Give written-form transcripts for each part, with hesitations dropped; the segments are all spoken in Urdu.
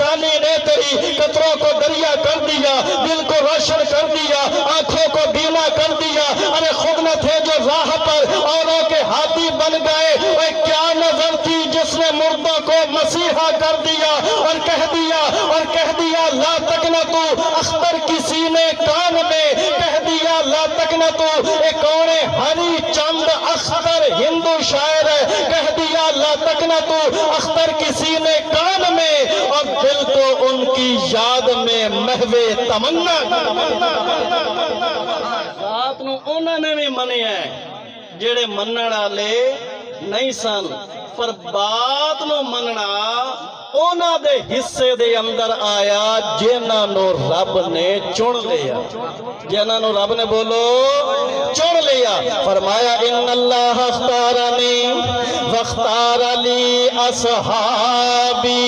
شانی نے تیری قطروں کو دریا کر دیا، دل کو روشن کر دیا، آنکھوں کو بینا کر دیا۔ ارے خود نہ تھے جو راہ پر اوروں کے ہاتھی بن گئے، وہ کیا نظر تھی جس نے مردوں کو مسیحا کر دیا اور کہہ دیا لا تقنطو اختر کسی نے کان میں کہہ دیا لا تقنطو۔ ایک اور ہری چند اختر ہندو شاعر ہے، کہہ دیا لا تقنطو اختر کسی نے کان میں، اور دل تو ان کی یاد میں محو تمنا۔ ذات نو انہوں نے بھی منی ہے جڑے منن والے نہیں سن، پر بات نو مننا اونا دے حصے دے اندر آیا جنہاں نو رب نے چن لیا، جنہاں نو رب نے بولو چن لیا۔ فرمایا ان اللہ اختارنی واختار لی اصحابی۔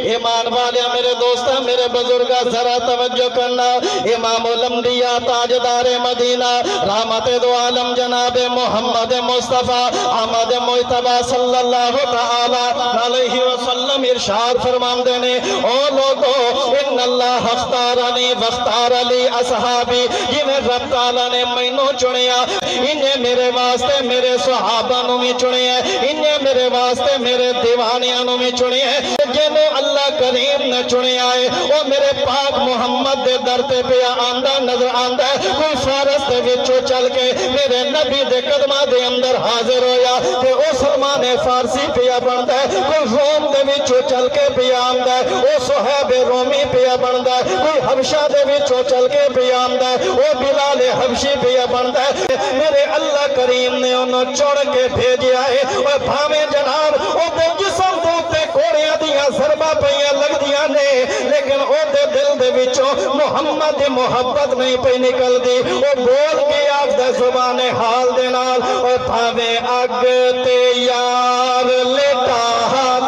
ایمان والے میرے دوستہ میرے بزرگا ذرا توجہ کرنا، امام الانبیاء تاجدار مدینہ رحمت دو عالم جناب محمد مصطفیٰ احمد مجتبی صلی اللہ تعالی علیہ وسلم ارشاد فرماندے نے، او لوگو ان اللہ اختارنی واختار لی اصحابی، جنہیں رب تعالیٰ نے مینوں چنیا، انہیں میرے واسطے میرے صحابہ نو بھی چنیا، انہیں میرے واسطے میرے دیوانیاں نو بھی چنیا، جنہوں اللہ کریم نے چنے آئے وہ میرے پاک محمد دے درتے پہ آندہ نظر آندہ ہے۔ کوئی فارس دے وچوں چل کے میرے نبی دے قدمہ دے اندر حاضر ہویا تے او سلمان فارسی پہ بندہ ہے، کوئی روم دے وچوں چل کے پہ آندہ ہے او صحیب رومی پہ بندہ ہے، کوئی حبشہ دے وچوں چل کے پہ آندہ ہے او بلال حبشی پہ بندہ ہے۔ میرے اللہ کریم نے انہوں چوڑ کے بھیجیا ہے، اور بھامے جناب او دے جسم دوتے کوڑیاں دیاں ضربہ پہیاں لگ دیاں نے، لیکن او دے دل دے وچوں محمد محبت نہیں پہ نکل دی۔ او بول کے آگ دے زبان حال دے نال، او بھاوے اگ تے یار لیٹا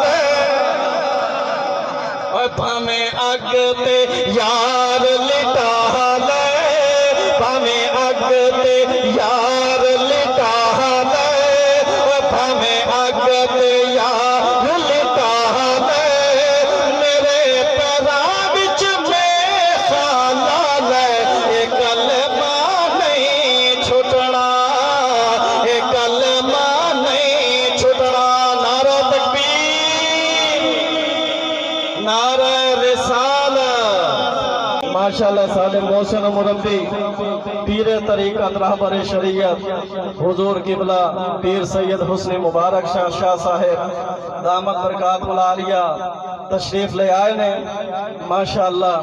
لے، او بھاوے اگ تے یار لیٹا لے، بھاوے اگ تے یار لیٹا لے، او بھاوے اگ تے یار لیٹا لے، میرے پیراں وچ میں خالا لے، اے کلمہ نہیں چھٹنا، اے کلمہ نہیں چھٹنا۔ نعرہ تکبیر، نعرہ رسالت۔ ماشاءاللہ صالح محسن مربی پیر طریقت رہبر شریعت حضور قبلہ پیر سید حسن مبارک شاہ صاحب دامت برکات العالیہ تشریف لے آئے نے، ماشاءاللہ۔